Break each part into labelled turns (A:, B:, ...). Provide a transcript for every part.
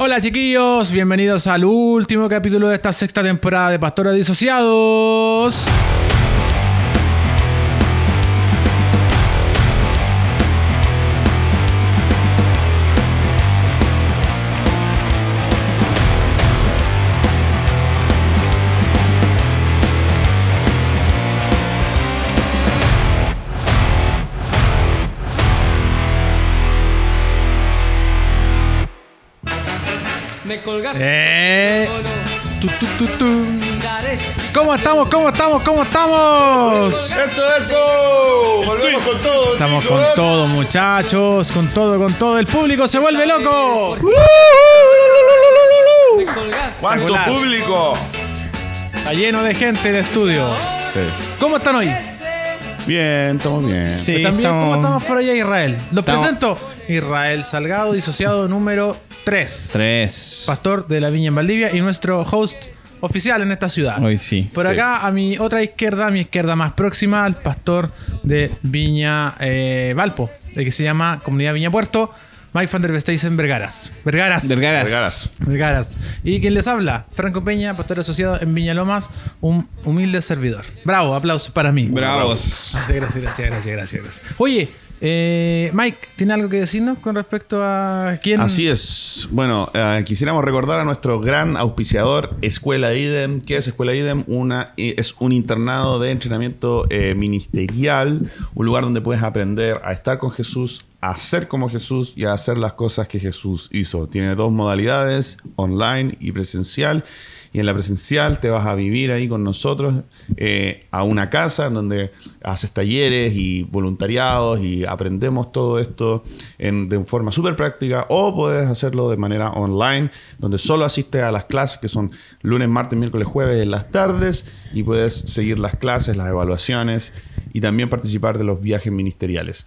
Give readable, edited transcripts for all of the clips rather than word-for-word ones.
A: Hola chiquillos, bienvenidos al último capítulo de esta sexta temporada de Pastores Disociados.
B: Me colgaste.
A: ¿Cómo estamos?
C: ¡Eso! Volvemos con todo.
A: Estamos
C: chicos.
A: con todo, muchachos. Con todo. El público se vuelve loco.
B: Me colgaste.
C: ¿Cuánto
A: Espectacular.
C: público?
A: Está lleno de gente de estudio.
C: Sí.
A: ¿Cómo están hoy?
C: Bien, estamos bien.
D: Sí,
A: También, ¿cómo estamos por allá, Israel? Los
D: Estamos-
A: presento. Israel Salgado, disociado número 3.
D: 3.
A: Pastor de la Viña en Valdivia y nuestro host oficial en esta ciudad.
D: Hoy sí.
A: Por acá, a mi otra izquierda, mi izquierda más próxima, el pastor de Viña Valpo, el que se llama Comunidad Viña Puerto, Mike van der Westhuizen Vergaras. Vergaras. Y quien les habla, Franco Peña, pastor asociado en Viña Lomas, un humilde servidor. Bravo, aplausos para mí.
D: Bravos.
A: Gracias. Oye, Mike, ¿tiene algo que decirnos con respecto a quién?
C: Así es. Bueno, quisiéramos recordar a nuestro gran auspiciador, Escuela IDEM. ¿Qué es Escuela IDEM? Es un internado de entrenamiento ministerial, un lugar donde puedes aprender a estar con Jesús, a ser como Jesús y a hacer las cosas que Jesús hizo. Tiene dos modalidades, online y presencial. Y en la presencial te vas a vivir ahí con nosotros a una casa en donde haces talleres y voluntariados y aprendemos todo esto de forma súper práctica. O puedes hacerlo de manera online, donde solo asistes a las clases que son lunes, martes, miércoles, jueves en las tardes y puedes seguir las clases, las evaluaciones y también participar de los viajes ministeriales.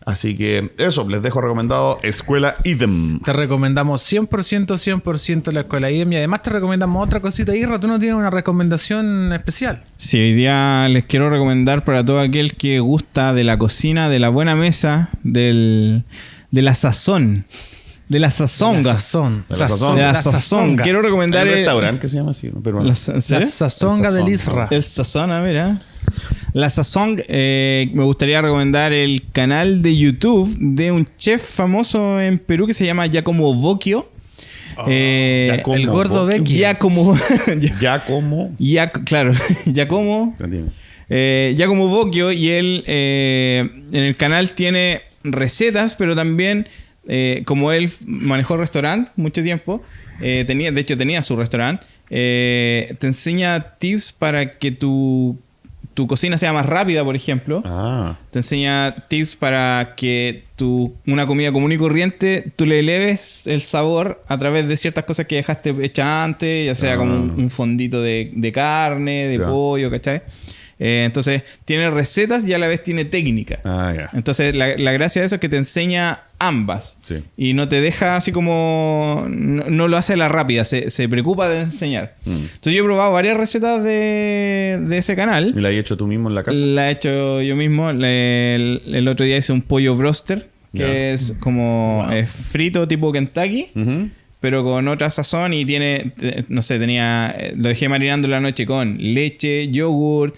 C: Así que eso, les dejo recomendado Escuela IDEM.
A: Te recomendamos 100% la Escuela IDEM y además te recomendamos otra cosita, Irra. Tú no tienes una recomendación especial.
D: Sí, hoy día les quiero recomendar para todo aquel que gusta de la cocina, de la buena mesa, de la sazón. De la sazonga.
A: De
D: la sazón. Quiero recomendar
C: Hay un restaurante que se llama así, pero
D: La
A: sazonga del Isra.
D: El sazón, mira. La sazón, me gustaría recomendar el canal de YouTube de un chef famoso en Perú que se llama Giacomo Bocchio.
C: Giacomo
A: el gordo
C: Bocchio.
A: Becky.
D: Giacomo.
C: Claro.
D: Giacomo. Giacomo Bocchio, y él en el canal tiene recetas, pero también como él manejó restaurante mucho tiempo, tenía su restaurante, te enseña tips para que tu cocina sea más rápida, por ejemplo. Te enseña tips para que una comida común y corriente tú le eleves el sabor a través de ciertas cosas que dejaste hechas antes, ya sea como un fondito de carne, de pollo, ¿cachai? Entonces tiene recetas y a la vez tiene técnica. Entonces la gracia de eso es que te enseña ambas.
C: Sí.
D: Y no te deja así como... No lo hace a la rápida, se preocupa de enseñar. Entonces yo he probado varias recetas de ese canal.
C: ¿Y la has hecho tú mismo en la casa?
D: La he hecho yo mismo. El otro día hice un pollo broster, que es como frito tipo Kentucky. Pero con otra sazón, y tiene, no sé, lo dejé marinando la noche con leche, yogur,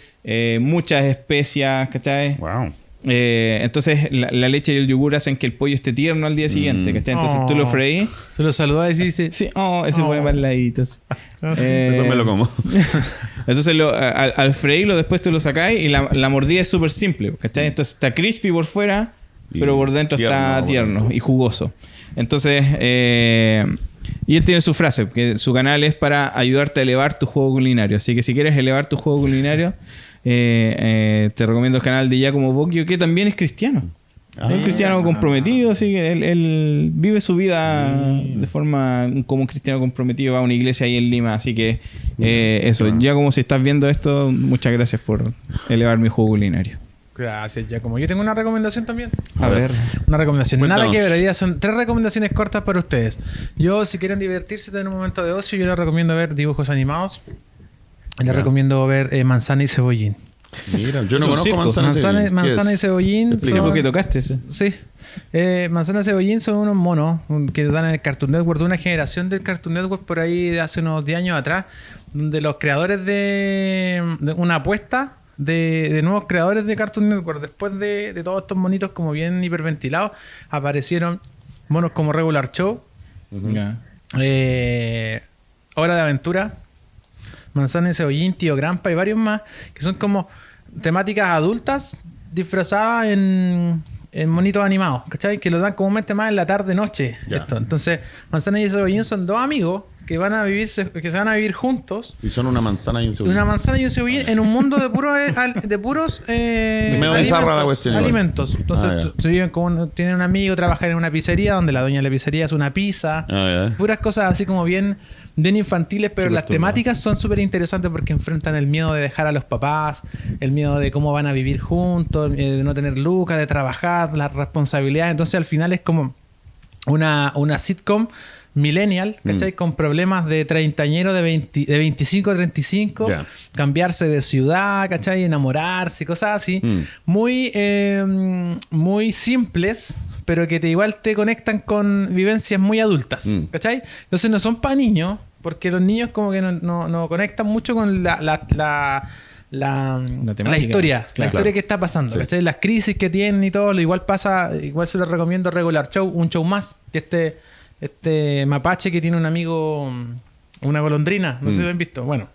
D: muchas especias, ¿cachai?
C: Wow.
D: Entonces la leche y el yogur hacen que el pollo esté tierno al día siguiente, ¿cachai? Entonces tú lo freís.
A: Se lo saludás y dice...
D: Sí, ese pone más laditos.
C: Después me lo como.
D: Entonces al freírlo después tú lo sacáis y la mordida es súper simple, ¿cachai? Entonces está crispy por fuera, pero por dentro está tierno y jugoso. Entonces... y él tiene su frase, que su canal es para ayudarte a elevar tu juego culinario. Así que si quieres elevar tu juego culinario, te recomiendo el canal de Giacomo Bocchio, que también es cristiano. Es un cristiano comprometido, así que él vive su vida de forma como un cristiano comprometido. Va a una iglesia ahí en Lima, así que eso. Giacomo, si estás viendo esto, muchas gracias por elevar mi juego culinario.
A: Gracias, Giacomo. Yo tengo una recomendación también.
D: A ver.
A: Una recomendación.
C: Cuéntanos.
A: Nada que ver. Hoy día son 3 recomendaciones cortas para ustedes. Yo, si quieren divertirse, tener un momento de ocio, yo les recomiendo ver dibujos animados. Les recomiendo ver Manzana y Cebollín.
C: Mira, yo no
D: Es un
C: conozco
D: circo.
C: manzana.
A: Manzana y cebollín.
C: Explícame.
D: Sí,
A: son-
D: porque tocaste. Sí.
A: Sí. Manzana y Cebollín son unos monos que dan en el Cartoon Network, de una generación del Cartoon Network por ahí de hace unos 10 años atrás, donde los creadores de una apuesta de nuevos creadores de Cartoon Network, después de todos estos monitos como bien hiperventilados, aparecieron monos como Regular Show,
D: Ya.
A: Hora de Aventura, Manzana y Cebollín, Tío Grampa y varios más, que son como temáticas adultas disfrazadas en monitos animados, ¿cachai? Que lo dan comúnmente más en la tarde-noche.
C: Ya.
A: Esto. Entonces, Manzana y Cebollín son dos amigos que se van a vivir juntos.
C: Y son una manzana y un cebollín.
A: Una manzana y un cebollín en un mundo de puros
C: medio bizarra la cuestión igual.
A: alimentos. Entonces,
C: Ah, ya.
A: se viven tienen un amigo, trabajan en una pizzería donde la dueña de la pizzería es una pizza.
C: Ah, ya.
A: Puras cosas así como bien infantiles, pero
C: Súper
A: las
C: turbo.
A: temáticas son súper interesantes porque enfrentan el miedo de dejar a los papás, el miedo de cómo van a vivir juntos, de no tener lucas, de trabajar, las responsabilidades. Entonces, al final es como una sitcom millennial, ¿cachai? Con problemas de treintañero de 25 a 35,
C: Ya.
A: cambiarse de ciudad, ¿cachai? Enamorarse, cosas así. Muy simples, pero que igual te conectan con vivencias muy adultas, ¿cachai? Entonces no son para niños, porque los niños como que no conectan mucho con la
D: temática.
A: historia, la
C: Claro.
A: historia que está pasando,
C: Sí.
A: ¿cachai? Las crisis que tienen y todo, igual se lo recomiendo Regular Show, un show más, que este mapache que tiene un amigo, una golondrina, no sé si lo han visto, bueno.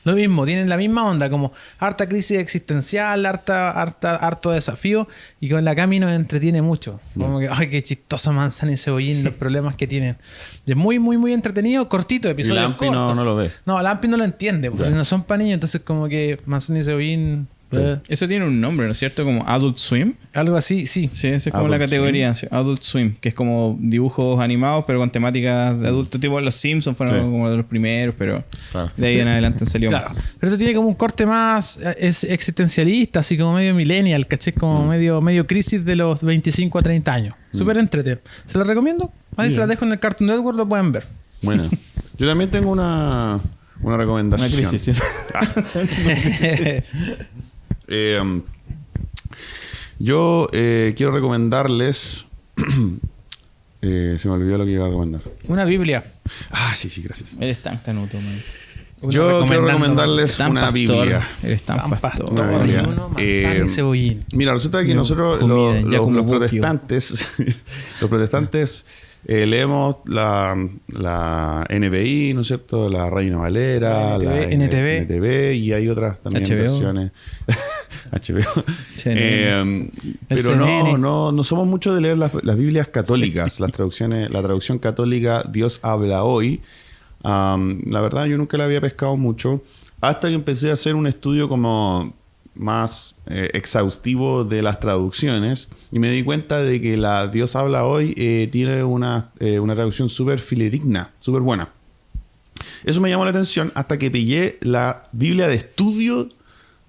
A: Lo mismo, tienen la misma onda, como harta crisis existencial, harto desafío, y con la Cami nos entretiene mucho. Como que, ay, qué chistoso Manzana y Cebollín, los problemas que tienen. Y es muy, muy, muy entretenido, cortito,
C: Y
A: episodio
C: Lampi
A: corto.
C: no lo ve.
A: No, Lampi no lo entiende, porque
C: Ya.
A: no son para niños, entonces como que Manzana y Cebollín,
D: Eso tiene un nombre, ¿no es cierto? Como Adult Swim.
A: algo así, sí.
D: Sí, esa es como
C: Adult
D: la categoría. Sí, Adult Swim, que es como dibujos animados, pero con temáticas de adultos. Tipo los Simpsons fueron
C: Sí.
D: como de los primeros, pero
C: Claro.
D: de ahí en adelante han salido
A: Claro.
D: más.
A: Pero esto tiene como un corte más existencialista, así como medio millennial, ¿cachai? Como medio crisis de los 25 a 30 años. Súper entretenido. ¿Se lo recomiendo? Ahí se la dejo en el Cartoon Network, lo pueden ver.
C: Bueno, yo también tengo una recomendación.
D: Una crisis, sí.
C: Yo quiero recomendarles. Se me olvidó lo que iba a recomendar.
A: Una Biblia.
C: Ah, sí, gracias.
D: Eres tan canuto, man.
C: Yo quiero recomendarles
D: Tan
C: una
D: pastor.
C: Biblia.
D: Eres tan pastor.
C: Una Biblia.
A: Uno, manzana y cebollín.
C: Mira, resulta que
D: Yo,
C: nosotros,
D: comida, ya como
C: los
D: Bocchio.
C: protestantes, leemos la NBI, ¿no es cierto? La Reina Valera, la
A: NTV.
C: NTV, y hay otras también
D: HBO.
C: versiones. HBO.
D: CNN.
C: Pero
A: CNN.
C: no somos mucho de leer las Biblias católicas, las traducciones, la traducción católica Dios habla hoy. La verdad, yo nunca la había pescado mucho hasta que empecé a hacer un estudio como más exhaustivo de las traducciones y me di cuenta de que la Dios habla hoy tiene una traducción súper fidedigna, súper buena. Eso me llamó la atención hasta que pillé la Biblia de estudio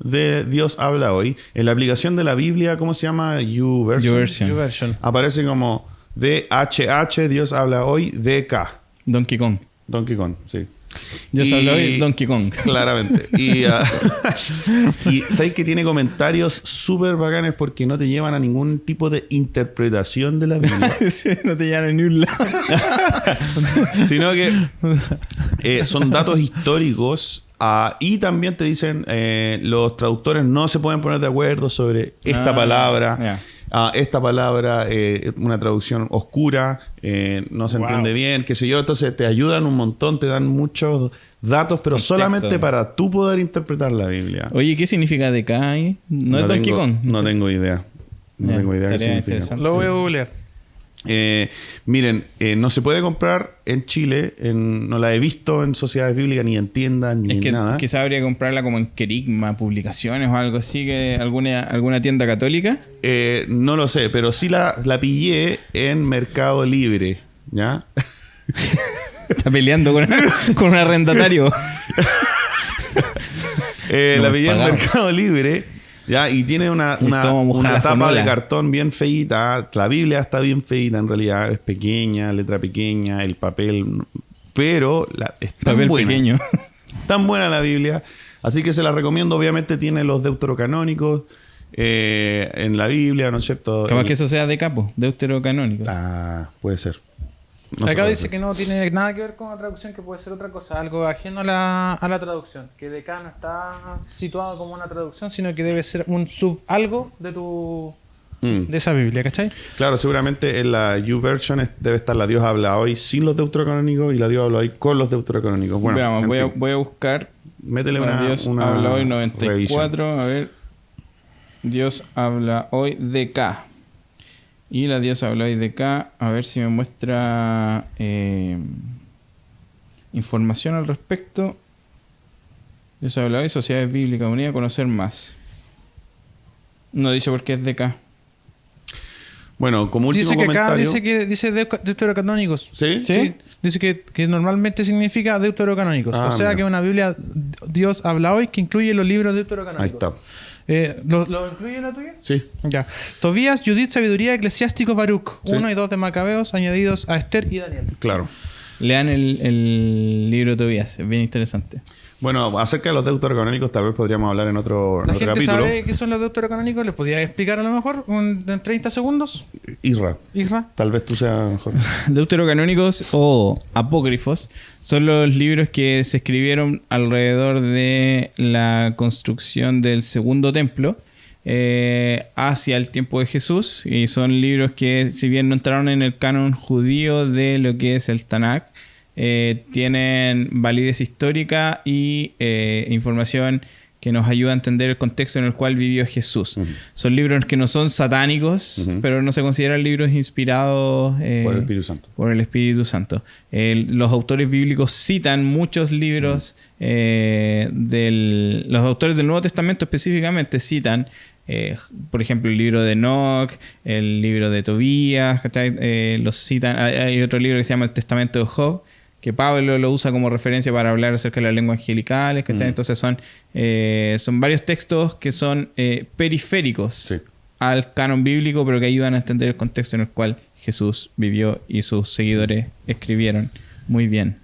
C: de Dios habla hoy. En la aplicación de la Biblia, ¿cómo se llama? YouVersion.
A: YouVersion.
C: Aparece como DHH, Dios habla hoy, DK.
D: Donkey Kong.
C: Donkey Kong, sí.
D: Dios habla hoy, Donkey Kong.
C: Claramente. Y sabes que tiene comentarios súper bacanes porque no te llevan a ningún tipo de interpretación de la Biblia,
D: Sí, no te llevan a ni un lado.
C: sino que son datos históricos. Y también te dicen los traductores no se pueden poner de acuerdo sobre esta palabra.
D: ya.
C: Esta palabra, una traducción oscura, no se entiende bien, qué sé yo. Entonces te ayudan un montón, te dan muchos datos, pero
D: Contexto.
C: solamente para tú poder interpretar la Biblia.
D: Oye, ¿qué significa DK ahí? No es Donkey
C: tengo,
D: Kong.
C: No
D: sé.
C: tengo idea. No
D: Ya,
C: tengo idea qué
D: estaría
C: significa.
D: interesante.
A: Lo voy a googlear.
C: Miren, no se puede comprar en Chile, no la he visto en sociedades bíblicas, ni en tiendas, ni
D: Es que
C: en nada.
D: quizás habría que comprarla como en Kerigma, publicaciones o algo así, que alguna tienda católica.
C: No lo sé, pero sí la pillé en Mercado Libre, ¿ya?
D: Está peleando con un arrendatario. No
C: La
D: me
C: pillé en
D: pagaron.
C: Mercado Libre, ¿ya? Y tiene una
D: Toma, moja la
C: tapa
D: fonola.
C: de cartón bien feíta. La Biblia está bien feíta, en realidad. Es pequeña, letra pequeña, el papel... Pero es tan
D: Papel
C: buena.
D: pequeño.
C: Tan buena la Biblia. Así que se la recomiendo. Obviamente tiene los deuterocanónicos en la Biblia, ¿no es cierto?
D: Capaz que eso sea de capo, deuterocanónicos.
C: Ah, puede ser. No se
A: Acá
C: puede
A: dice
C: hacer.
A: que no tiene nada que ver con la traducción, que puede ser otra cosa, algo ajeno a la traducción. Que de acá no está situado como una traducción, sino que debe ser un algo de tu de esa Biblia, ¿cachai?
C: Claro, seguramente en la YouVersion debe estar la Dios habla hoy sin los deuterocanónicos y la Dios habla hoy con los deuterocanónicos. Bueno,
D: Veamos,
C: en fin,
D: voy a buscar.
C: métele
D: Dios
C: una
D: habla hoy 94.
C: revisión.
D: A ver. Dios habla hoy DK. Y la Dios habla hoy DK. A ver si me muestra información al respecto. Dios habla hoy, Sociedades Bíblicas Unidas, conocer más. No dice por qué es DK.
C: Bueno, como último
A: Dice que acá
C: comentario...
A: dice deuterocanónicos.
C: ¿Sí?
A: Sí. Dice que normalmente significa deuterocanónicos.
C: Ah,
A: o sea
C: mira.
A: que una Biblia Dios habla hoy que incluye los libros deuterocanónicos.
C: Ahí está.
A: ¿Lo incluye la tuya?
C: Sí.
A: Ya. Tobías, Judith, Sabiduría, Eclesiástico, Baruch.
C: Sí.
A: 1 y 2 de Macabeos añadidos a Esther y Daniel.
C: Claro.
D: Lean el libro de Tobías, es bien interesante.
C: Bueno, acerca de los deuterocanónicos tal vez podríamos hablar en otro
A: ¿La gente
C: capítulo.
A: sabe qué son los deuterocanónicos? ¿Les podría explicar a lo mejor en 30 segundos?
C: Isra.
A: Isra.
C: Tal vez tú seas mejor.
D: Deuterocanónicos o apócrifos son los libros que se escribieron alrededor de la construcción del segundo templo hacia el tiempo de Jesús, y son libros que, si bien no entraron en el canon judío de lo que es el Tanakh, tienen validez histórica y información que nos ayuda a entender el contexto en el cual vivió Jesús. Son libros que no son satánicos, pero no se consideran libros inspirados
C: Por el Espíritu Santo.
D: por el Espíritu Santo. Los autores bíblicos citan muchos libros los autores del Nuevo Testamento específicamente citan, por ejemplo, el libro de Enoch, el libro de Tobías, ¿cachai? Los citan. Hay otro libro que se llama El Testamento de Job, que Pablo lo usa como referencia para hablar acerca de las lenguas angelicales, ¿cachai? Entonces son varios textos que son periféricos al canon bíblico, pero que ayudan a entender el contexto en el cual Jesús vivió y sus seguidores escribieron. Muy bien.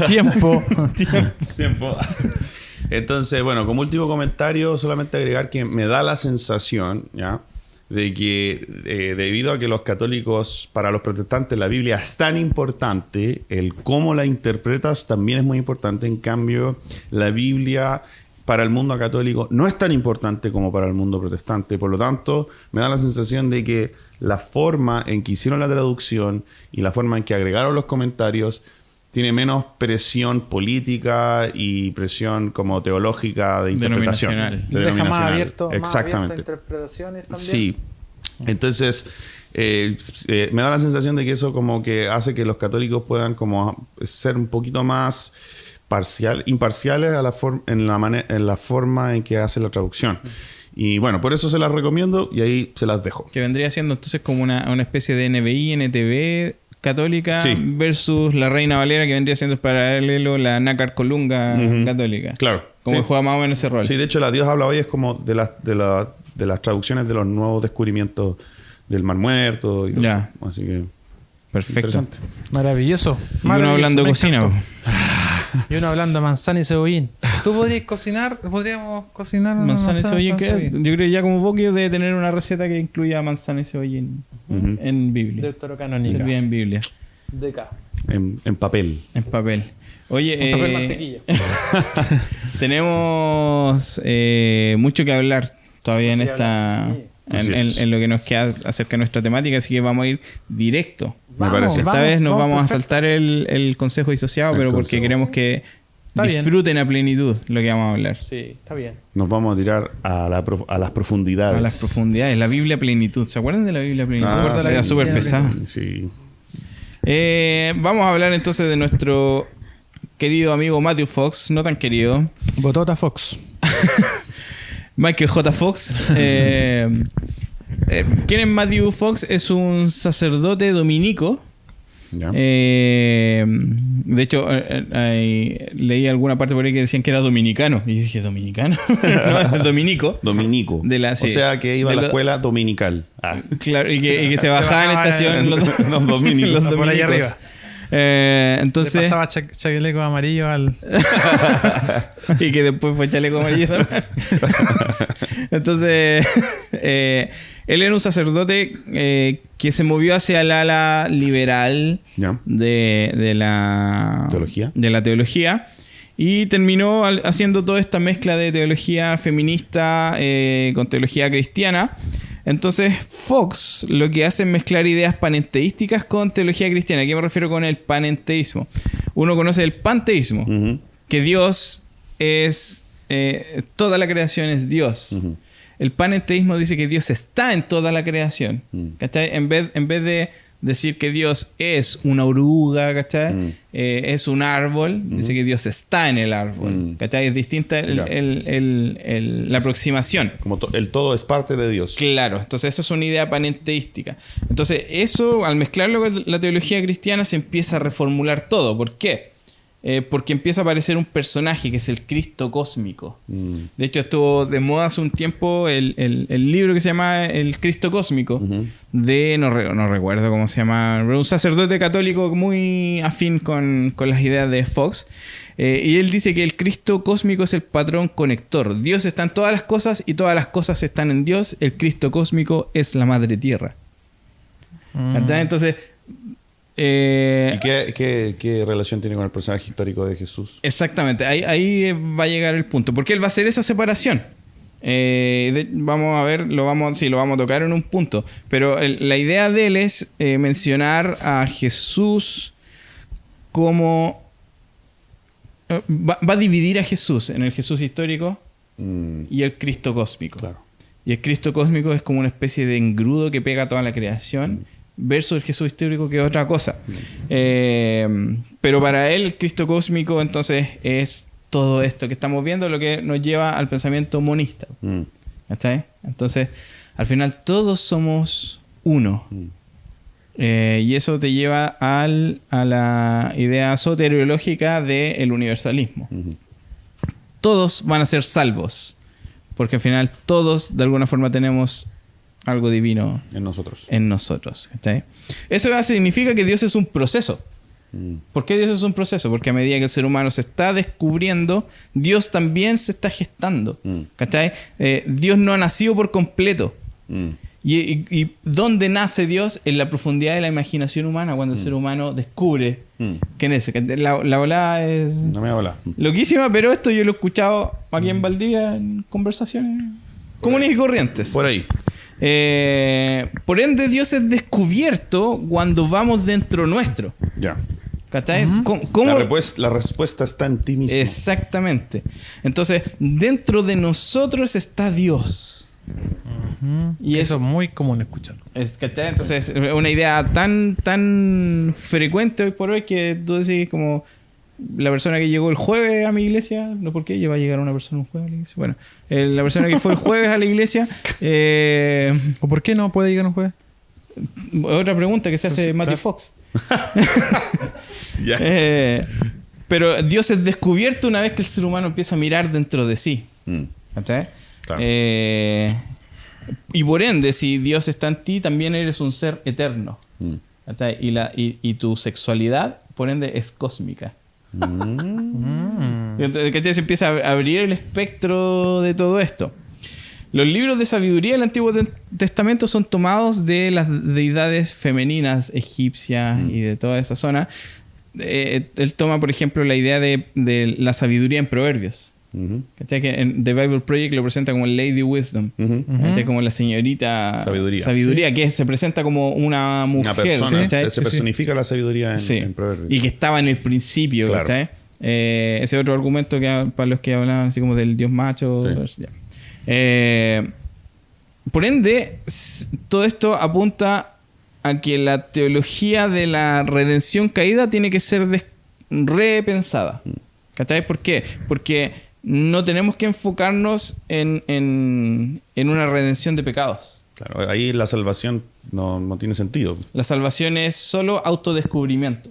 A: Tiempo.
C: Tiempo. Entonces, bueno, como último comentario, solamente agregar que me da la sensación, ¿ya?, de que debido a que los católicos, para los protestantes, la Biblia es tan importante, el cómo la interpretas también es muy importante. En cambio, la Biblia para el mundo católico no es tan importante como para el mundo protestante. Por lo tanto, me da la sensación de que la forma en que hicieron la traducción y la forma en que agregaron los comentarios tiene menos presión política y presión como teológica de interpretación.
D: Denominacional.
A: Deja más abierto
C: Exactamente.
A: interpretaciones también.
C: Sí. Entonces, me da la sensación de que eso como que hace que los católicos puedan como ser un poquito más imparciales en la forma en que hace la traducción. Y bueno, por eso se las recomiendo y ahí se las dejo.
D: Que vendría siendo entonces como una especie de NBI, NTV católica,
C: Sí,
D: versus la Reina Valera, que vendría siendo el paralelo, la Nácar Colunga católica.
C: claro.
D: Como
C: Sí.
D: que juega más o menos ese rol.
C: Sí, de hecho, la Dios habla hoy es como de las traducciones de los nuevos descubrimientos del Mar Muerto. Y todo
D: Ya.
C: eso. Así que,
D: Perfecto.
C: interesante.
A: Maravilloso.
D: Y uno hablando de cocina.
A: encantó. Y uno hablando de manzana y cebollín. ¿Tú podrías cocinar? ¿Podríamos cocinar una
D: Manzana y cebollín.
A: con
D: ¿Qué?
A: cebollín?
D: Yo creo que ya como Bokio debe tener una receta que incluya manzana y cebollín
C: Ujú.
D: en Biblia.
A: Deuterocanónica.
D: Servía en Biblia.
A: De acá.
C: En papel.
D: En papel. Oye,
A: En papel mantequilla.
D: tenemos mucho que hablar todavía en
A: Mucho que
D: esta...
A: hablar, sí.
C: Así es.
D: En lo que nos queda acerca de nuestra temática, así que vamos a ir directo.
C: Me parece.
D: Esta vez nos vamos a
A: perfecto.
D: saltar el consejo disociado,
C: El
D: pero porque
C: consejo.
D: queremos que
A: Está bien.
D: disfruten a plenitud lo que vamos a hablar.
A: Sí, está bien.
C: Nos vamos a tirar a las profundidades.
D: A las profundidades, la Biblia plenitud. ¿Se acuerdan de la Biblia plenitud?
C: Ah, sí.
D: Era súper
A: Biblia
D: pesada.
C: Sí.
D: Vamos a hablar entonces de nuestro querido amigo Matthew Fox, no tan querido,
A: Botota Fox.
D: Michael J. Fox. ¿Quién es Matthew Fox? Es un sacerdote dominico.
C: Ya.
D: De hecho, leí alguna parte por ahí que decían que era dominicano. Y yo dije, ¿dominicano? No, es dominico.
C: Dominico.
D: Sí.
C: O sea que iba a la
D: De lo-
C: escuela dominical. Ah.
D: Claro, y que se bajaba en
A: bajaba
D: estación
C: los dominicos.
D: los
A: Por ahí
D: dominicos.
A: arriba.
D: Entonces...
A: Le pasaba chaleco amarillo al...
D: y que después fue chaleco amarillo también. Entonces, él era un sacerdote que se movió hacia el ala liberal
C: Ya.
D: de la teología y terminó haciendo toda esta mezcla de teología feminista con teología cristiana. Entonces Fox lo que hace es mezclar ideas panenteísticas con teología cristiana. ¿A qué me refiero con el panenteísmo? Uno conoce el panteísmo,
C: Ujú.
D: que Dios es... toda la creación es Dios.
C: Ujú.
D: El panenteísmo dice que Dios está en toda la creación. ¿Cachai? En vez de decir que Dios es una oruga, ¿cachai? Es un árbol, dice que Dios está en el árbol. ¿Cachai? Es distinta la aproximación.
C: Como el todo es parte de Dios.
D: Claro, entonces esa es una idea panenteística. Entonces eso, al mezclarlo con la teología cristiana, se empieza a reformular todo. ¿Por qué? Porque empieza a aparecer un personaje que es el Cristo cósmico. De hecho, estuvo de moda hace un tiempo el libro que se llama El Cristo cósmico, de, no recuerdo cómo se llama, un sacerdote católico muy afín con las ideas de Fox. Y él dice que el Cristo cósmico es el patrón conector. Dios está en todas las cosas y todas las cosas están en Dios. El Cristo cósmico es la madre tierra. Entonces...
C: ¿Y qué relación tiene con el personaje histórico de Jesús?
D: Exactamente, ahí va a llegar el punto. Porque él va a hacer esa separación. Vamos a ver, lo vamos a tocar en un punto. Pero la idea de él es mencionar a Jesús como... va a dividir a Jesús en el Jesús histórico y el Cristo cósmico.
C: Claro.
D: Y el Cristo cósmico es como una especie de engrudo que pega a toda la creación. Versus el Jesús histórico, que es otra cosa. Pero para él, el Cristo cósmico, entonces, es todo esto que estamos viendo, lo que nos lleva al pensamiento monista. ¿Está bien? Entonces, al final, todos somos uno. Y eso te lleva a la idea soteriológica del universalismo. Todos van a ser salvos. Porque al final, todos, de alguna forma, tenemos algo divino
C: en nosotros.
D: ¿Está? Eso significa que Dios es un proceso. ¿Por qué Dios es un proceso? Porque a medida que el ser humano se está descubriendo, Dios también se está gestando. ¿Cachai? Dios no ha nacido por completo. ¿Y dónde nace Dios? En la profundidad de la imaginación humana, cuando el ser humano descubre quién es. La volada es...
C: No me habla.
D: Loquísima, pero esto yo lo he escuchado aquí en Valdivia en conversaciones comunes y corrientes.
C: Por ahí.
D: Por ende, Dios es descubierto cuando vamos dentro nuestro.
C: Ya.
D: ¿Cachai? ¿Cómo?
C: La respuesta está en ti mismo.
D: Exactamente. Entonces, dentro de nosotros está Dios. Y
A: eso es muy común escucharlo.
D: ¿Cachai? Entonces, es una idea tan frecuente hoy por hoy que tú decís como... La persona que llegó el jueves a mi iglesia, no por qué va a llegar una persona un jueves a la iglesia. Bueno, la persona que fue el jueves a la iglesia.
A: ¿O por qué no puede llegar un jueves?
D: Otra pregunta que se hace Matthew Fox.
C: Ya.
D: Pero Dios es descubierto una vez que el ser humano empieza a mirar dentro de sí. ¿Cachai?
C: Claro.
D: Y por ende, si Dios está en ti, también eres un ser eterno. ¿Cachai? Y tu sexualidad, por ende, es cósmica. Entonces se empieza a abrir el espectro de todo esto. Los libros de sabiduría del Antiguo Testamento son tomados de las deidades femeninas egipcias y de toda esa zona. Él toma, por ejemplo, la idea de la sabiduría en Proverbios. ¿Cachai? Que en The Bible Project lo presenta como Lady Wisdom, como la señorita sabiduría, que se presenta como una mujer,
C: una persona,
D: ¿sí?
C: se personifica la sabiduría en Proverbios.
D: Y que estaba en el principio,
C: claro.
D: ¿cachai? Ese otro argumento que para los que hablaban así como del dios macho.
C: Sí.
D: Por ende, todo esto apunta a que la teología de la redención caída tiene que ser repensada. ¿Cachai? ¿Por qué? Porque no tenemos que enfocarnos en una redención de pecados.
C: Claro, ahí la salvación no tiene sentido.
D: La salvación es solo autodescubrimiento.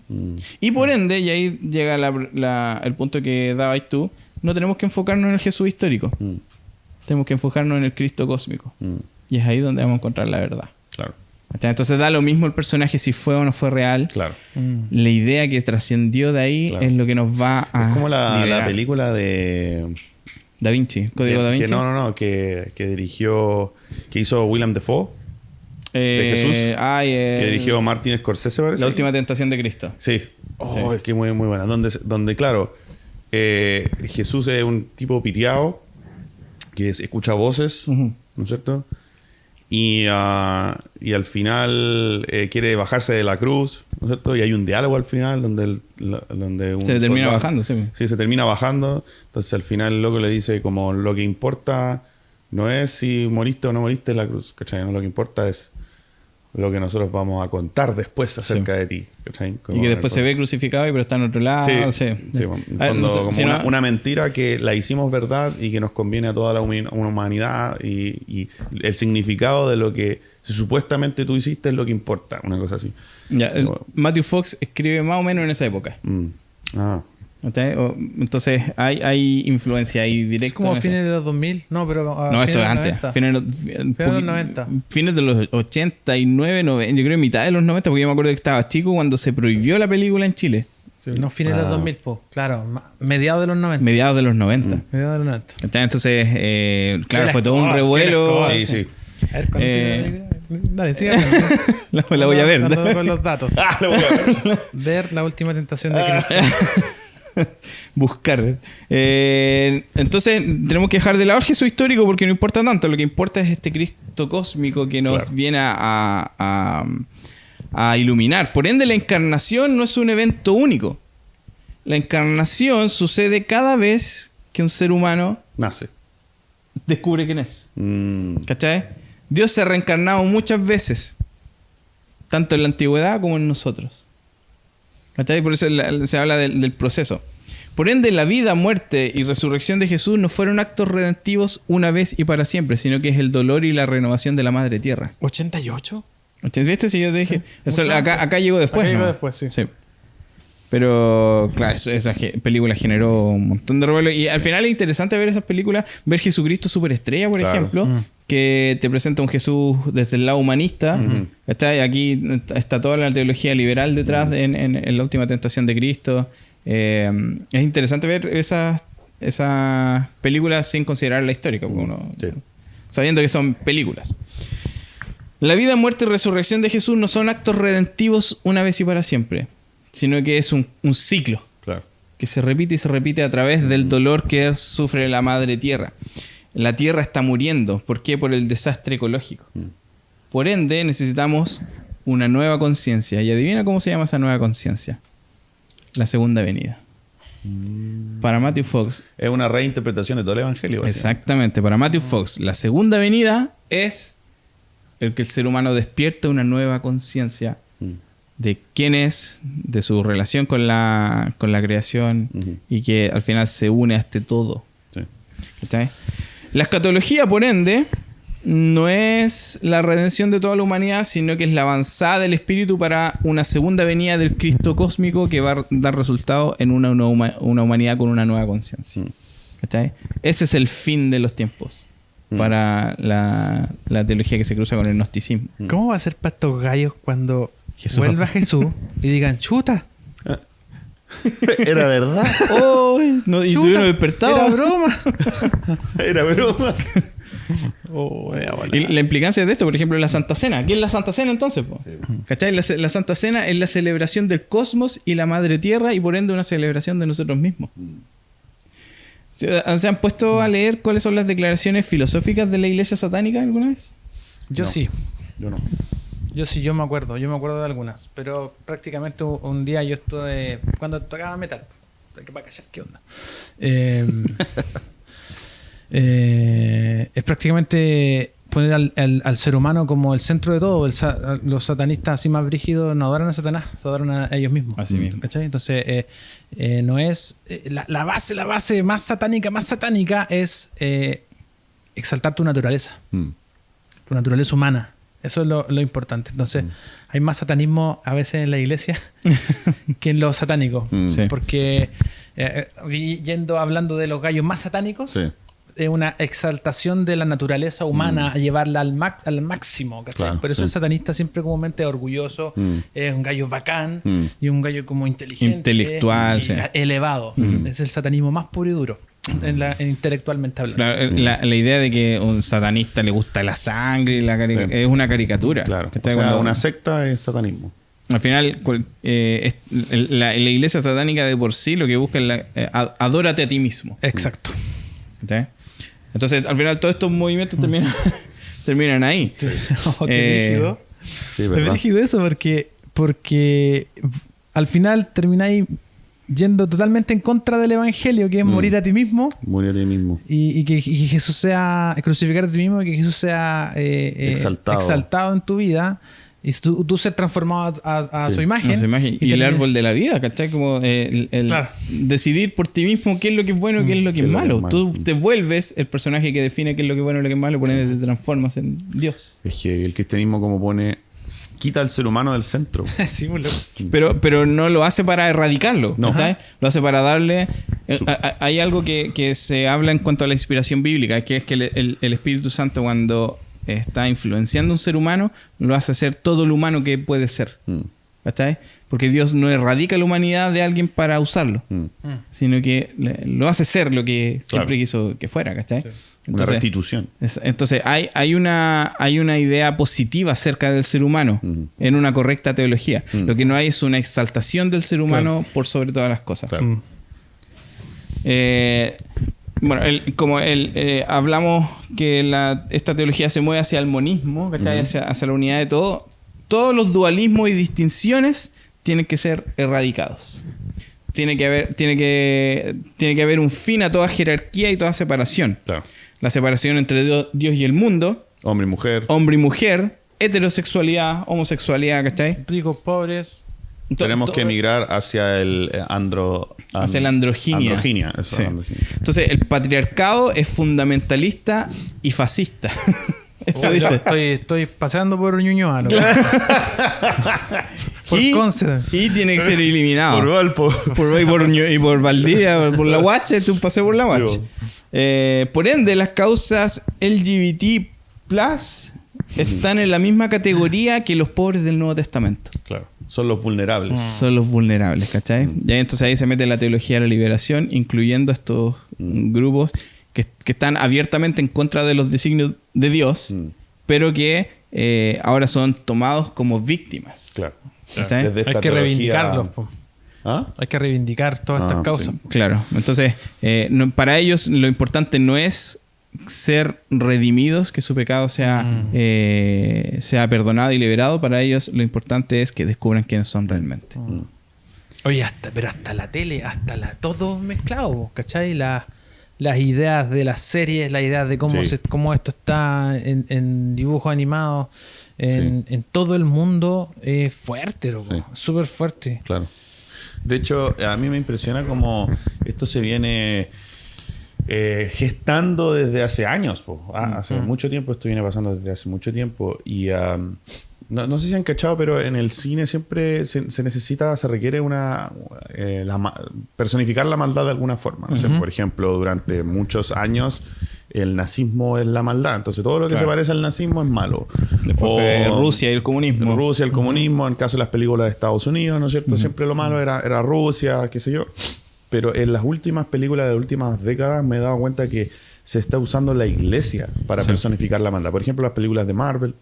D: Y por ende, y ahí llega el punto que dabas tú, no tenemos que enfocarnos en el Jesús histórico. Tenemos que enfocarnos en el Cristo cósmico. Y es ahí donde vamos a encontrar la verdad.
C: Claro.
D: Entonces da lo mismo el personaje si fue o no fue real.
C: Claro.
D: La idea que trascendió de ahí
C: Claro.
D: es lo que nos va a
C: Es como la
D: liberar.
C: película de...
D: Da Vinci, Código Da Vinci.
C: Que dirigió... Que hizo Willem Dafoe. de Jesús. Que dirigió Martin Scorsese, parece.
D: La última tentación de Cristo.
C: Sí. Oh, es que muy, muy buena. Donde claro, Jesús es un tipo piteado que escucha voces, ¿no es cierto? Y al final quiere bajarse de la cruz, ¿no es cierto? Y hay un diálogo al final donde un
D: Se termina
C: soldado-
D: bajando, sí.
C: Sí, se termina bajando. Entonces al final el loco le dice como lo que importa no es si moriste o no moriste en la cruz, ¿cachai? No, lo que importa es lo que nosotros vamos a contar después acerca de ti, ¿cachai? Como
D: Y que
C: en el
D: después se
C: fondo.
D: ve crucificado y pero está en otro lado.
C: Sí,
D: Sí.
C: sí, bueno, en
D: A ver,
C: fondo,
D: no sé,
C: como
D: si no-
C: una mentira que la hicimos verdad y que nos conviene a toda la humanidad y el significado de lo que supuestamente tú hiciste es lo que importa, una cosa así.
D: Ya,
C: Bueno.
D: Matthew Fox escribe más o menos en esa época.
C: Ah,
D: ¿Está? Entonces hay influencia ahí directa.
A: Es como
D: en eso.
A: fines de los 2000. No, pero.
D: No,
A: fines
D: esto
A: de
D: es
A: los
D: antes.
A: 90.
D: Fines
A: de los 90.
D: Fines de los 89, 90. Yo creo mitad de los 90, porque yo me acuerdo que estaba chico cuando se prohibió la película en Chile.
A: No, fines de los 2000, pues. Claro, mediados de los 90.
D: Mediados de los 90.
A: Mediados de los 90.
D: Entonces, claro,
A: Qué
D: fue todo un
A: escoba,
D: revuelo.
A: qué
C: sí, sí.
A: A ver, ¿cuándo sigue la película? Dale, sigue.
D: La voy a ver.
A: Ando con los datos.
C: Ah, lo voy a ver.
A: Ver la última tentación de Cristo.
D: Buscar. Entonces, tenemos que dejar de lado el Jesús histórico porque no importa tanto. Lo que importa es este Cristo cósmico que nos
C: Claro.
D: viene a iluminar. Por ende, la encarnación no es un evento único. La encarnación sucede cada vez que un ser humano
C: Nace.
D: descubre quién es. ¿Cachai? Dios se ha reencarnado muchas veces, tanto en la antigüedad como en nosotros. ¿Cachai? Por eso se habla del proceso. Por ende, la vida, muerte y resurrección de Jesús no fueron actos redentivos una vez y para siempre, sino que es el dolor y la renovación de la madre tierra.
A: ¿88?
D: ¿Viste? Si yo te dije. Eso,
A: mucho
D: acá llegó después.
A: Acá llegó
D: ¿no?
A: después, sí.
D: Pero, claro, esa película generó un montón de revuelo. Y al final es interesante ver esas películas, ver Jesucristo Superestrella, por
C: Claro.
D: ejemplo, que te presenta un Jesús desde el lado humanista. ¿Cachai? Aquí está toda la teología liberal detrás en la última tentación de Cristo. Es interesante ver esas películas sin considerar la histórica, porque uno,
C: Sí.
D: sabiendo que son películas. La vida, muerte y resurrección de Jesús no son actos redentivos una vez y para siempre, sino que es un ciclo
C: Claro.
D: que se repite y se repite a través del dolor que sufre la madre tierra. La tierra está muriendo. ¿Por qué? Por el desastre ecológico. Por ende, necesitamos una nueva conciencia. ¿Y adivina cómo se llama esa nueva conciencia? La segunda venida. Para Matthew Fox,
C: Es una reinterpretación de todo el evangelio. básicamente.
D: exactamente, para Matthew Fox, la segunda venida es el que el ser humano despierte una nueva conciencia de quién es, de su relación con la creación y que al final se une a este todo.
C: Sí.
D: ¿Cachai? La escatología, por ende, no es la redención de toda la humanidad, sino que es la avanzada del espíritu para una segunda venida del Cristo cósmico que va a dar resultado en una humanidad con una nueva conciencia. ¿Cachai? Ese es el fin de los tiempos para la teología que se cruza con el gnosticismo.
A: ¿Cómo va a ser para estos gallos cuando
D: Jesús.
A: vuelva Jesús y digan, chuta?
C: Era verdad.
D: No, y
A: chuta,
D: tuvieron despertado.
A: Era broma.
C: Era broma.
D: Y la implicancia de esto, por ejemplo, es la Santa Cena. ¿Qué es la Santa Cena entonces? Po? ¿Cachai? La Santa Cena es la celebración del cosmos y la Madre Tierra y por ende una celebración de nosotros mismos. ¿Se han puesto a leer cuáles son las declaraciones filosóficas de la Iglesia satánica alguna vez?
A: Yo
C: No.
A: sí.
C: Yo no.
A: Yo sí, yo me acuerdo de algunas. Pero prácticamente un día yo estuve. Cuando tocaba metal. Para callar, ¿qué onda? Es prácticamente poner al ser humano como el centro de todo. Los satanistas así más brígidos no adoran a Satanás, se adoran a ellos mismos.
D: Así mismo.
A: ¿Cachai? Entonces, no es. La base más satánica es exaltar tu naturaleza. Tu naturaleza humana. Eso es lo importante. Entonces, hay más satanismo a veces en la iglesia que en lo satánico.
D: Sí.
A: Porque, hablando de los gallos más satánicos,
C: Sí.
A: es una exaltación de la naturaleza humana a llevarla al máximo, ¿cachai?
C: Claro,
A: Por eso
C: sí.
A: el satanista siempre comúnmente es orgulloso, es un gallo bacán y un gallo como inteligente.
D: Intelectual,
A: y
D: sí.
A: elevado. Es el satanismo más puro y duro, intelectualmente hablando.
D: La idea de que a un satanista le gusta la sangre y
C: Sí.
D: es una caricatura.
C: Claro.
D: Que
C: O sea,
D: cuando-
C: una secta es satanismo.
D: Al final, la iglesia satánica de por sí lo que busca es adórate a ti mismo.
A: Exacto.
D: ¿Sí? Entonces, al final, todos estos movimientos terminan ahí.
A: Oh, qué rígido.
C: Sí,
A: Es
C: ¿verdad?
A: rígido eso porque al final termináis yendo totalmente en contra del evangelio, que es morir a ti mismo
C: Morir a ti mismo.
A: y que Jesús sea crucificar a ti mismo y que Jesús sea exaltado en tu vida y tú ser transformado a
C: Sí,
A: su imagen.
D: A su imagen. Y el
A: terminas-
D: árbol de la vida, ¿cachai? Como
A: Claro.
D: decidir por ti mismo qué es lo que es bueno y qué es lo que es malo. Tú te vuelves el personaje que define qué es lo que es bueno y lo que es malo, por ende te transformas en Dios.
C: Es que el cristianismo, como pone, quita al ser humano del centro.
A: Sí, muy loco.
D: Pero no lo hace para erradicarlo,
C: No.
D: ¿cachai? Lo hace para darle... hay algo que se habla en cuanto a la inspiración bíblica, que es que el Espíritu Santo cuando está influenciando a un ser humano, lo hace ser todo lo humano que puede ser. ¿Cachai? Porque Dios no erradica la humanidad de alguien para usarlo, sino que lo hace ser lo que siempre quiso que fuera, ¿cachai?
C: Una restitución.
D: Entonces hay una idea positiva acerca del ser humano en una correcta teología. Lo que no hay es una exaltación del ser humano por sobre todas las cosas.
C: Claro.
D: Bueno, hablamos que esta teología se mueve hacia el monismo, ¿cachai? Hacia la unidad de todo. Todos los dualismos y distinciones tienen que ser erradicados. Tiene que haber un fin a toda jerarquía y toda separación.
C: Claro.
D: La separación entre Dios y el mundo,
C: Hombre y mujer.
D: hombre y mujer, heterosexualidad, homosexualidad, ¿cachai?
A: Ricos, pobres.
C: Tenemos que emigrar hacia el
D: hacia la androginia.
C: Androginia, eso,
D: Sí.
C: androginia.
D: Entonces, el patriarcado es fundamentalista y fascista. Eso
A: Oh,
D: dice.
A: estoy paseando por Ñuñoa, loco. Por
D: y,
A: Conce.
D: y tiene que ser eliminado.
C: Por Valpo.
D: Y por Valdivia, por la Huache, un paseo por la Huache. Por ende, las causas LGBT+ están en la misma categoría que los pobres del Nuevo Testamento.
C: Claro. Son los vulnerables.
D: Son los vulnerables, ¿cachai? Y entonces ahí se mete la teología de la liberación, incluyendo estos grupos que están abiertamente en contra de los designios de Dios, pero que ahora son tomados como víctimas.
C: Claro.
D: ¿Cachai?
C: Desde esta
A: Hay que
C: teología-
A: reivindicarlos, po.
C: ¿Ah?
A: Hay que reivindicar todas estas
C: Ah,
A: causas.
C: sí.
D: Claro. Entonces, para ellos lo importante no es ser redimidos, que su pecado sea perdonado y liberado. Para ellos lo importante es que descubran quiénes son realmente.
A: Oye, pero hasta la tele, todo mezclado, ¿cachai? Las ideas de las series, las ideas de cómo,
C: Sí.
A: cómo esto está en dibujos animados, en todo el mundo, es fuerte, loco.
C: Sí.
A: Súper fuerte.
C: Claro. De hecho, a mí me impresiona cómo esto se viene gestando desde hace años. Po. Hace mucho tiempo, esto viene pasando desde hace mucho tiempo. Y no sé si han cachado, pero en el cine siempre se requiere personificar la maldad de alguna forma. O sea, por ejemplo, durante muchos años el nazismo es la maldad. Entonces todo lo que se parece al nazismo es malo.
D: Después fue Rusia y el comunismo.
C: Rusia, el comunismo, en caso de las películas de Estados Unidos, ¿no es cierto? Siempre lo malo era Rusia, qué sé yo. Pero en las últimas películas de las últimas décadas me he dado cuenta que se está usando la iglesia para personificar la maldad. Por ejemplo, las películas de Marvel,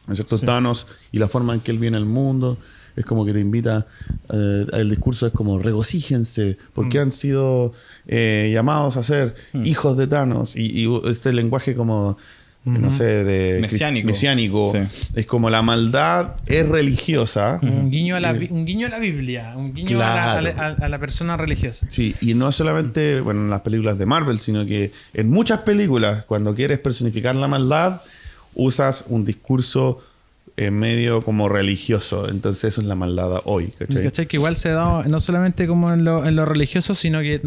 C: ¿no es cierto? Thanos y la forma en que él viene al mundo. Es como que te invita, el discurso es como regocíjense porque han sido llamados a ser hijos de Thanos y este lenguaje como, no sé, de mesiánico.
D: Sí.
C: Es como la maldad es religiosa.
A: Un guiño a la Biblia, un guiño
C: Claro.
A: a la persona religiosa.
C: Sí, y no solamente en las películas de Marvel, sino que en muchas películas, cuando quieres personificar la maldad, usas un discurso medio como religioso. Entonces eso es la maldad hoy, ¿cachai?
A: ¿Cachai? Que igual se ha dado no solamente como en lo religioso, sino que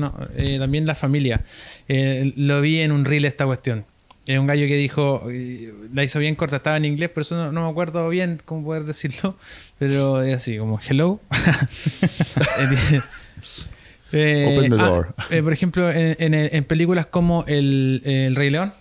A: también la familia. Lo vi en un reel esta cuestión. Es un gallo que dijo, la hizo bien corta, estaba en inglés, por eso no me acuerdo bien cómo poder decirlo, pero es así, como hello.
C: Open the door.
A: Por ejemplo, en películas como El Rey León,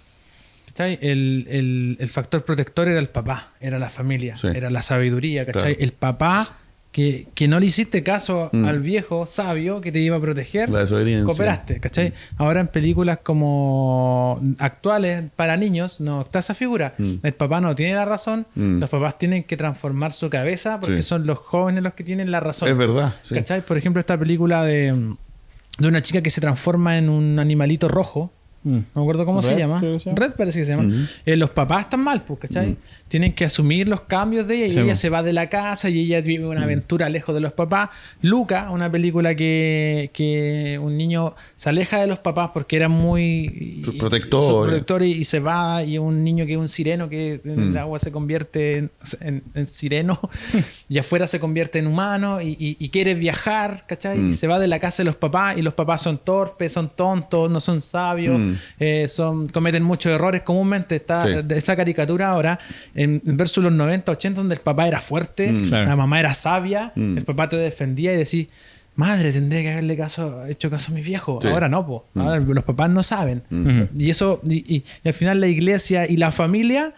A: ¿cachai? El factor protector era el papá, era la familia,
C: Sí.
A: era la sabiduría, ¿cachai?
C: Claro.
A: El papá que no le hiciste caso al viejo sabio que te iba a proteger,
C: La desobediencia.
A: cooperaste, ¿cachai? Ahora en películas como actuales para niños no está esa figura. El papá no tiene la razón, los papás tienen que transformar su cabeza porque
C: Sí.
A: son los jóvenes los que tienen la razón.
C: Es verdad. Sí.
A: ¿Cachai? Por ejemplo, esta película de una chica que se transforma en un animalito rojo. No me acuerdo cómo se
D: Red,
A: llama.
D: creo que se llama.
A: Red parece que se llama. Los papás están mal, pues, ¿cachai? Tienen que asumir los cambios de ella y
D: Sí,
A: ella
D: pues.
A: se va de la casa y ella vive una aventura lejos de los papás. Luca, una película que un niño se aleja de los papás porque era muy
C: Protector.
A: protector y se va, y un niño que es un sireno que en el agua se convierte en sireno y afuera se convierte en humano y quiere viajar, ¿cachai? Y se va de la casa de los papás y los papás son torpes, son tontos, no son sabios, cometen muchos errores. Comúnmente está
C: Sí.
A: de esa caricatura ahora en versus los 90, 80, donde el papá era fuerte,
D: Claro.
A: la mamá era sabia, el papá te defendía y decís, madre, tendría que haberle hecho caso a mi viejo.
C: Sí.
A: Ahora no, po. Ahora los papás no saben. Y eso, y al final la iglesia y la familia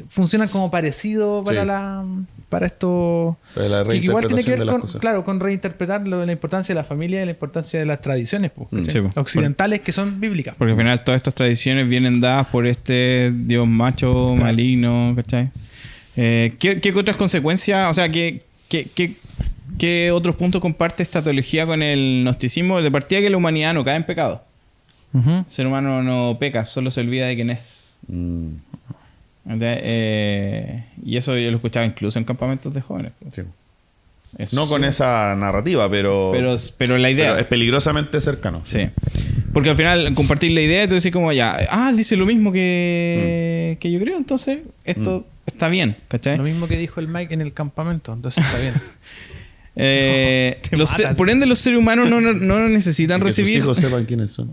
A: funcionan como parecido para
C: Sí.
A: para esto.
C: Para la
A: que igual tiene que ver
C: reinterpretación de las
A: con,
C: cosas.
A: claro, con reinterpretar la importancia de la familia y la importancia de las tradiciones, po, ¿cachai?
D: Sí, po.
A: Occidentales que son bíblicas.
D: Porque al final todas estas tradiciones vienen dadas por este dios macho, maligno, ¿cachai? ¿Qué otras consecuencias, o sea, qué otros puntos comparte esta teología con el gnosticismo? De partida que la humanidad no cae en pecado.
A: Ujú.
D: El ser humano no peca, solo se olvida de quién es. Y eso yo lo escuchaba incluso en campamentos de jóvenes.
C: Sí.
D: Es
C: No con
D: súper-
C: esa narrativa, pero
D: pero la idea.
C: pero es peligrosamente cercano.
D: Sí. Porque al final compartir la idea y tú decís como ya, dice lo mismo que yo creo, entonces esto está bien, ¿cachai?
A: Lo mismo que dijo el Mike en el campamento, entonces está bien.
C: Pues
D: Por ende los seres humanos no necesitan
C: Que sus
D: recibir...
C: hijos sepan quiénes son.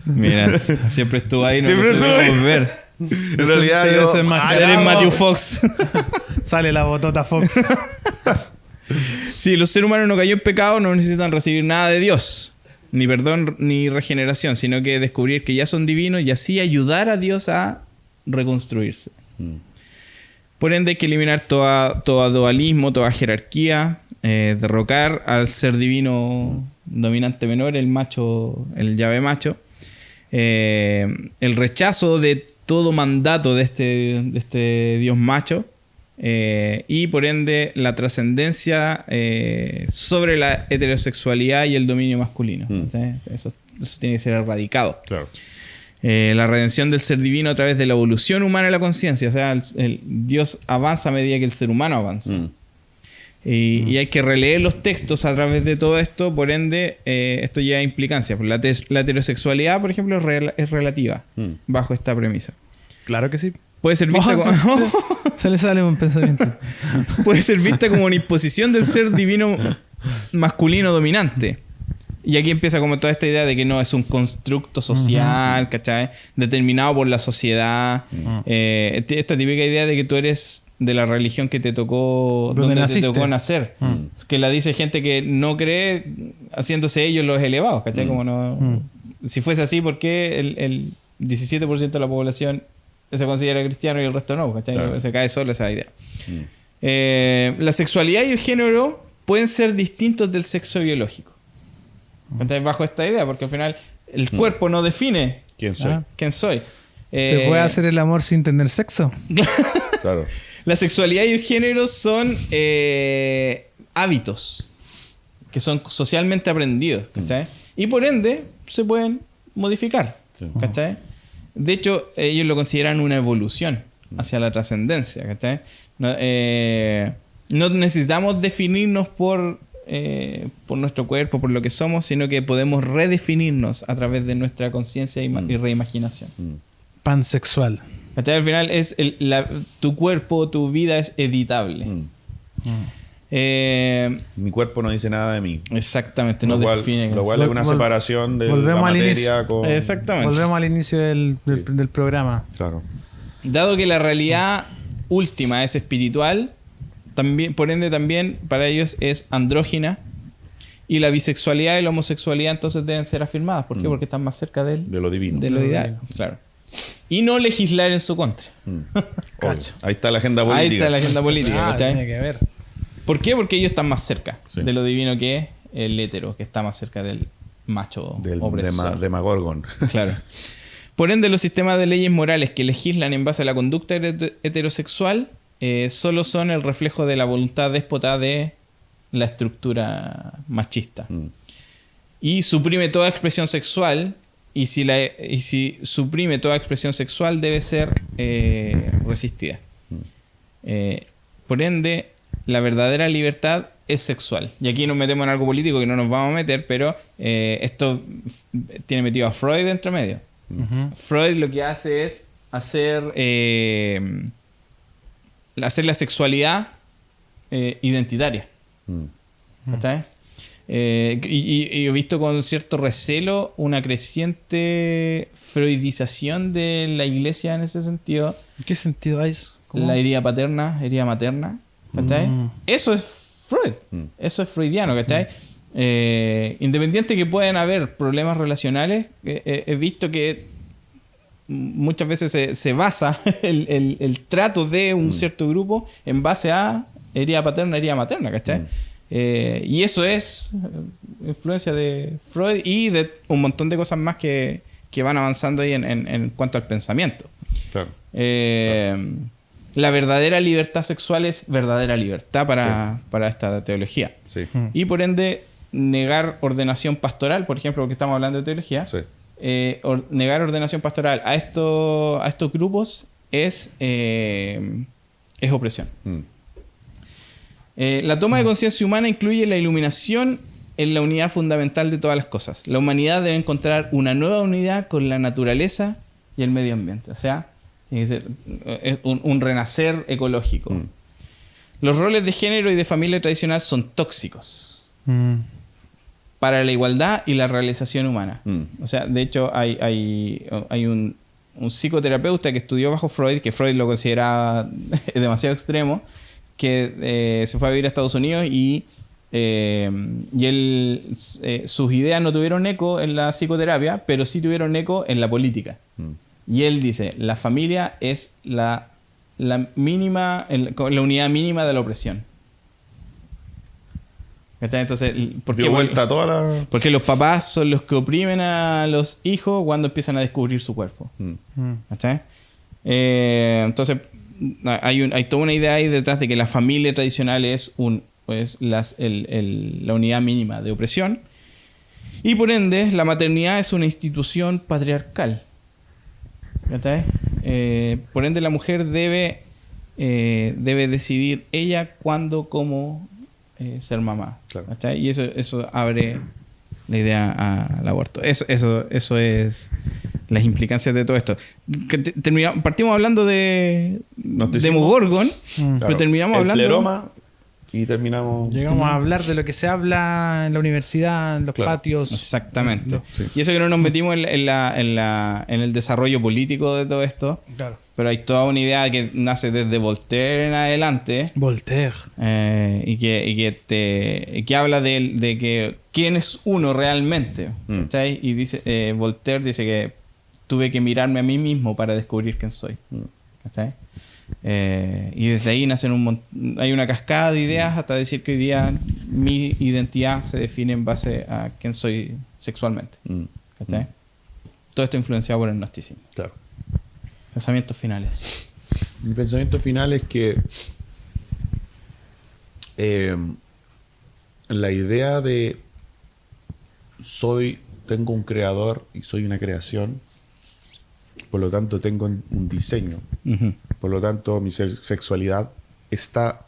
D: Mira, siempre estuvo ahí, no
C: Siempre
D: lo
C: estuvo ahí.
D: pudimos ver.
C: En realidad
A: Debe
C: yo...
A: ser más
D: Eres
A: bravo.
D: Matthew Fox.
A: Sale la botota Fox.
D: Sí, los seres humanos no cayó en pecado, no necesitan recibir nada de Dios. Ni perdón ni regeneración, sino que descubrir que ya son divinos y así ayudar a Dios a reconstruirse. Por ende hay que eliminar todo dualismo, toda jerarquía, derrocar al ser divino dominante menor, el macho, el llave macho, el rechazo de todo mandato de este Dios macho, y por ende la trascendencia sobre la heterosexualidad y el dominio masculino. Eso tiene que ser erradicado.
C: Claro.
D: La redención del ser divino a través de la evolución humana de la conciencia. O sea, el Dios avanza a medida que el ser humano avanza. Y hay que releer los textos a través de todo esto. Por ende, esto lleva implicancias. La heterosexualidad, por ejemplo, es relativa bajo esta premisa.
A: Claro que sí.
D: Puede ser vista como...
A: Se le sale un pensamiento.
D: puede ser vista como una imposición del ser divino masculino dominante. Y aquí empieza como toda esta idea de que no es un constructo social, ¿cachai? Determinado por la sociedad. Esta típica idea de que tú eres de la religión que te tocó,
A: Donde
D: donde
A: naciste.
D: te tocó nacer. Que la dice gente que no cree, haciéndose ellos los elevados, ¿cachai? Como no... Si fuese así, ¿por qué el 17% de la población se considera cristiano y el resto no? ¿Cachai?
C: Claro.
D: Se cae sola esa idea. La sexualidad y el género pueden ser distintos del sexo biológico. ¿Cachai? Bajo esta idea, porque al final el cuerpo no define
C: ¿Quién soy?
D: quién soy.
A: ¿Se puede hacer el amor sin tener sexo?
C: Claro.
D: La sexualidad y el género son hábitos que son socialmente aprendidos, ¿cachai? Y por ende se pueden modificar,
C: Sí.
D: ¿cachai? De hecho, ellos lo consideran una evolución hacia la trascendencia, ¿cachai? No necesitamos definirnos por nuestro cuerpo, por lo que somos, sino que podemos redefinirnos a través de nuestra conciencia y reimaginación.
A: Pansexual.
D: ¿Cachai? Al final es tu cuerpo, tu vida es editable.
C: Mi cuerpo no dice nada de mí.
D: Exactamente, no
C: Lo cual,
D: define.
C: lo cual es una separación de la
A: volvemos al
C: materia
A: inicio.
C: con...
D: Exactamente.
A: Volvemos al inicio del programa.
C: Claro.
D: Dado que la realidad última es espiritual, también, por ende también para ellos es andrógina, y la bisexualidad y la homosexualidad entonces deben ser afirmadas. ¿Por qué? Porque están más cerca
C: De lo divino.
D: de lo ideal. Claro. Y no legislar en su contra.
C: Obvio. Ahí está la agenda política.
D: Ahí está la agenda política. ¿cachai?
A: tiene que ver.
D: ¿Por qué? Porque ellos están más cerca
C: Sí.
D: de lo divino que el hetero, que está más cerca del macho
C: Del
D: opresor.
C: Demagorgon.
D: Claro. Por ende, los sistemas de leyes morales que legislan en base a la conducta heterosexual solo son el reflejo de la voluntad déspota de la estructura machista. Y suprime toda expresión sexual, y si suprime toda expresión sexual debe ser resistida. Por ende, la verdadera libertad es sexual. Y aquí nos metemos en algo político que no nos vamos a meter, pero esto tiene metido a Freud entre medio. Freud lo que hace es hacer la sexualidad identitaria. ¿Cachai? Y he visto con cierto recelo una creciente freudización de la iglesia en ese sentido.
A: ¿En qué sentido hay eso? ¿Cómo?
D: La herida materna. ¿Cachai? Eso es Freud. Eso es freudiano, ¿cachai? Independiente que pueden haber problemas relacionales, he visto que muchas veces se basa el trato de un cierto grupo en base a herida paterna, herida materna, ¿cachai? Y eso es influencia de Freud y de un montón de cosas más que van avanzando ahí en cuanto al pensamiento.
C: Claro.
D: La verdadera libertad sexual es verdadera libertad para esta teología.
C: Sí.
D: Y por ende, negar ordenación pastoral, por ejemplo, porque estamos hablando de teología,
C: Sí.
D: Negar ordenación pastoral a estos grupos es opresión. La toma de conciencia humana incluye la iluminación en la unidad fundamental de todas las cosas. La humanidad debe encontrar una nueva unidad con la naturaleza y el medio ambiente. O sea, tiene que ser un renacer ecológico. Los roles de género y de familia tradicional son tóxicos para la igualdad y la realización humana. O sea, de hecho, hay un psicoterapeuta que estudió bajo Freud, que Freud lo consideraba demasiado extremo, que se fue a vivir a Estados Unidos y sus ideas no tuvieron eco en la psicoterapia, pero sí tuvieron eco en la política. Y él dice, la familia es la mínima, la unidad mínima de la opresión. Entonces,
C: Dio vuelta a toda la...
D: porque los papás son los que oprimen a los hijos cuando empiezan a descubrir su cuerpo. ¿Cachai? Entonces, hay toda una idea ahí detrás de que la familia tradicional es la unidad mínima de opresión. Y por ende, la maternidad es una institución patriarcal. ¿Cachai? Por ende, la mujer debe decidir ella cuándo, cómo ser mamá.
C: Claro.
D: ¿Cachai? Y eso abre la idea al aborto. Eso es las implicancias de todo esto. Partimos hablando de Demogorgon, pero terminamos
C: el
D: hablando...
C: pleroma y terminamos...
A: Llegamos a hablar de lo que se habla en la universidad, en los patios.
D: Exactamente.
C: Sí.
D: Y eso que no nos metimos en el desarrollo político de todo esto.
A: Claro.
D: Pero hay toda una idea que nace desde Voltaire en adelante.
A: Voltaire.
D: Y que habla de que quién es uno realmente. ¿Cachai? Y dice, Voltaire dice que tuve que mirarme a mí mismo para descubrir quién soy. ¿Cachai? Y desde ahí nacen hay una cascada de ideas hasta decir que hoy día mi identidad se define en base a quién soy sexualmente. ¿Cachai? Todo esto influenciado por el gnosticismo.
C: Claro.
D: Pensamientos finales.
C: Mi pensamiento final es que la idea de tengo un creador y soy una creación, por lo tanto tengo un diseño, por lo tanto mi sexualidad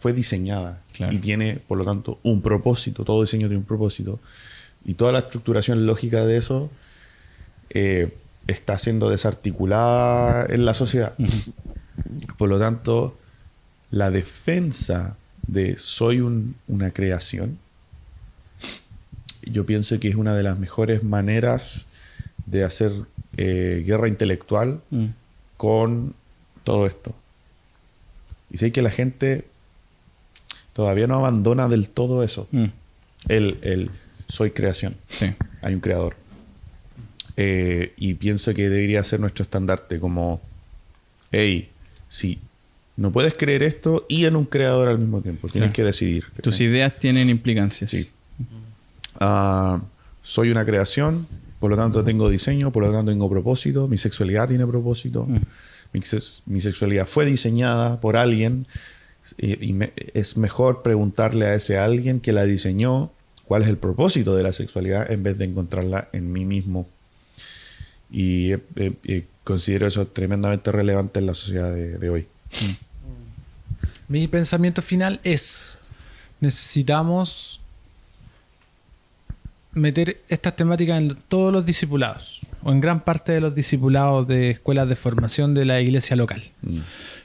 C: fue diseñada.
D: Claro.
C: Y tiene, por lo tanto, un propósito. Todo diseño tiene un propósito. Y toda la estructuración lógica de eso está siendo desarticulada en la sociedad. Por lo tanto, la defensa de soy una creación, yo pienso que es una de las mejores maneras de hacer guerra intelectual con todo esto. Y sé que la gente todavía no abandona del todo eso. El soy creación.
D: Sí.
C: Hay un creador. Y pienso que debería ser nuestro estandarte como, hey, sí, no puedes creer esto y en un creador al mismo tiempo. Tienes
D: Claro.
C: que decidir.
D: Tus ideas tienen implicancias.
C: Sí. Soy una creación, por lo tanto tengo diseño, por lo tanto tengo propósito, mi sexualidad tiene propósito, mi sexualidad fue diseñada por alguien es mejor preguntarle a ese alguien que la diseñó cuál es el propósito de la sexualidad en vez de encontrarla en mí mismo. Y considero eso tremendamente relevante en la sociedad de hoy.
A: Mi pensamiento final es: necesitamos meter estas temáticas en todos los discipulados, o en gran parte de los discipulados de escuelas de formación de la iglesia local.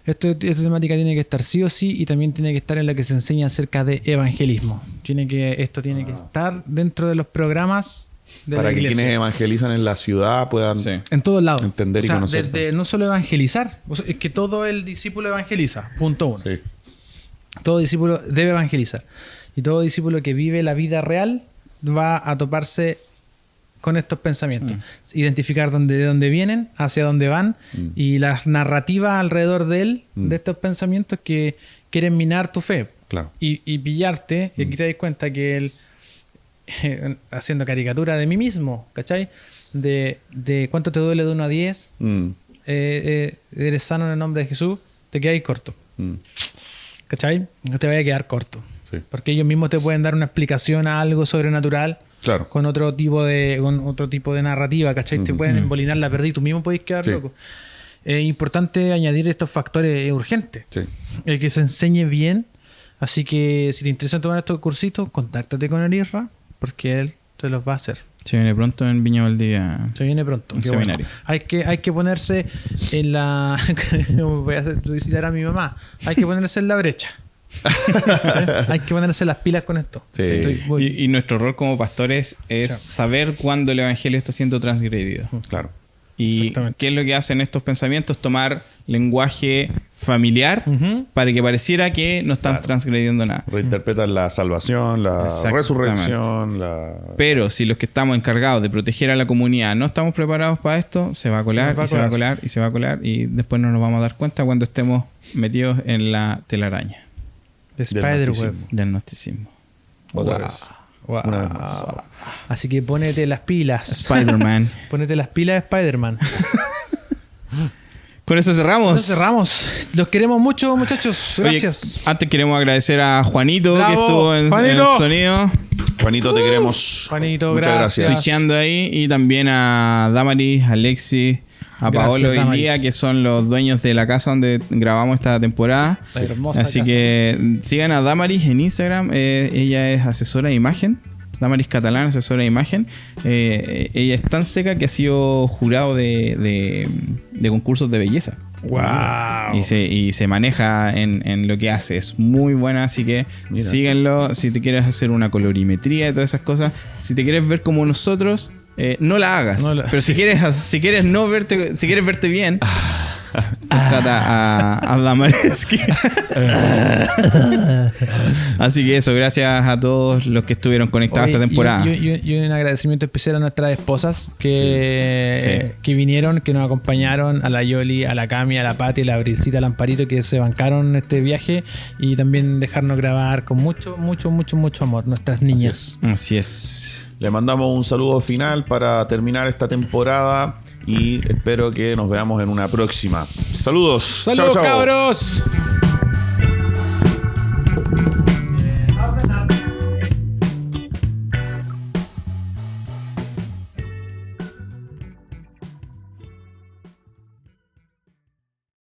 A: Esta temática tiene que estar sí o sí, y también tiene que estar en la que se enseña acerca de evangelismo. Esto tiene que estar dentro de los programas de
C: Para
A: la
C: que
A: iglesia.
C: quienes evangelizan en la ciudad puedan
D: Sí.
A: En todos lados.
C: entender y conocer.
A: Desde no solo evangelizar, es que todo el discípulo evangeliza, punto uno.
C: Sí.
A: Todo discípulo debe evangelizar. Y todo discípulo que vive la vida real va a toparse con estos pensamientos. Identificar de dónde vienen, hacia dónde van, y las narrativas alrededor de él, de estos pensamientos que quieren minar tu fe.
C: Claro.
A: Y pillarte, y aquí te das cuenta que él, haciendo caricatura de mí mismo, ¿cachai? De cuánto te duele de 1 a 10, eres sano en el nombre de Jesús, te quedas corto. ¿Cachai? No te vaya a quedar corto.
C: Sí.
A: Porque ellos mismos te pueden dar una explicación a algo sobrenatural
C: Claro.
A: con otro tipo de narrativa, ¿cachai? Te pueden embolinar la perdiz y tú mismo puedes quedar
C: Sí.
A: loco. Es importante añadir estos factores urgentes.
C: Sí.
A: Que se enseñe bien. Así que si te interesa tomar estos cursitos, contáctate con el Isra, porque él te los va a hacer.
D: Se viene pronto en Viña Valdivia.
A: Se viene pronto.
D: Un
A: Qué bueno.
D: seminario.
A: Hay que ponerse en la... Voy a visitar a mi mamá. Hay que ponerse en la brecha. ¿Sí? Hay que ponerse las pilas con esto.
C: Sí.
D: Y nuestro rol como pastores es
A: Sí.
D: saber cuándo el evangelio está siendo transgredido.
C: Claro.
D: Y
A: Exactamente.
D: qué es lo que hacen estos pensamientos: tomar lenguaje familiar para que pareciera que no están transgrediendo nada.
C: Reinterpretan la salvación, la
D: Exactamente.
C: resurrección,
D: Pero si los que estamos encargados de proteger a la comunidad no estamos preparados para esto, se va a colar,
A: Se va a
D: y se va a
A: colar.
D: colar, y se va a colar, y después no nos vamos a dar cuenta cuando estemos metidos en la telaraña
A: De Spiderweb.
C: gnosticismo.
D: del gnosticismo.
C: Otra vez.
A: Wow.
C: Una vez más.
A: Así que ponete las pilas.
D: Spider-Man.
A: Ponete las pilas de Spider-Man.
D: Con eso cerramos.
A: Nos cerramos. Los queremos mucho, muchachos.
D: Oye,
A: Gracias.
D: antes queremos agradecer a Juanito,
A: Bravo,
D: que estuvo en
A: Juanito.
D: el sonido,
C: Juanito, te queremos.
A: Juanito,
C: Muchas
A: gracias.
D: switcheando ahí, y también a Damaris, Alexis, a
A: Gracias,
D: Paolo y
A: Damaris.
D: Lía, que son los dueños de la casa donde grabamos esta temporada.
A: La hermosa
D: Así
A: casa.
D: que sigan a Damaris en Instagram. Ella es asesora de imagen. Damaris Catalán, asesora de imagen. Ella es tan seca que ha sido jurado de concursos de belleza.
A: Wow.
D: Y se maneja en lo que hace. Es muy buena, así que
C: Mira.
D: síguenlo. Si te quieres hacer una colorimetría y todas esas cosas, si te quieres ver como nosotros, no la hagas.
A: No la-
D: Pero si quieres no verte, si quieres verte bien, trata a Damareski. Así que eso, gracias a todos los que estuvieron conectados
A: Oye,
D: esta temporada.
A: Y un agradecimiento especial a nuestras esposas que vinieron, que nos acompañaron, a la Yoli, a la Cami, a la Pati, a la Brilcita, al Amparito, que se bancaron este viaje, y también dejarnos grabar con mucho, mucho, mucho, mucho amor, nuestras niñas.
D: Así es.
C: Le mandamos un saludo final para terminar esta temporada y espero que nos veamos en una próxima. Saludos.
A: ¡Saludos,
C: Chao, chao.
A: cabros!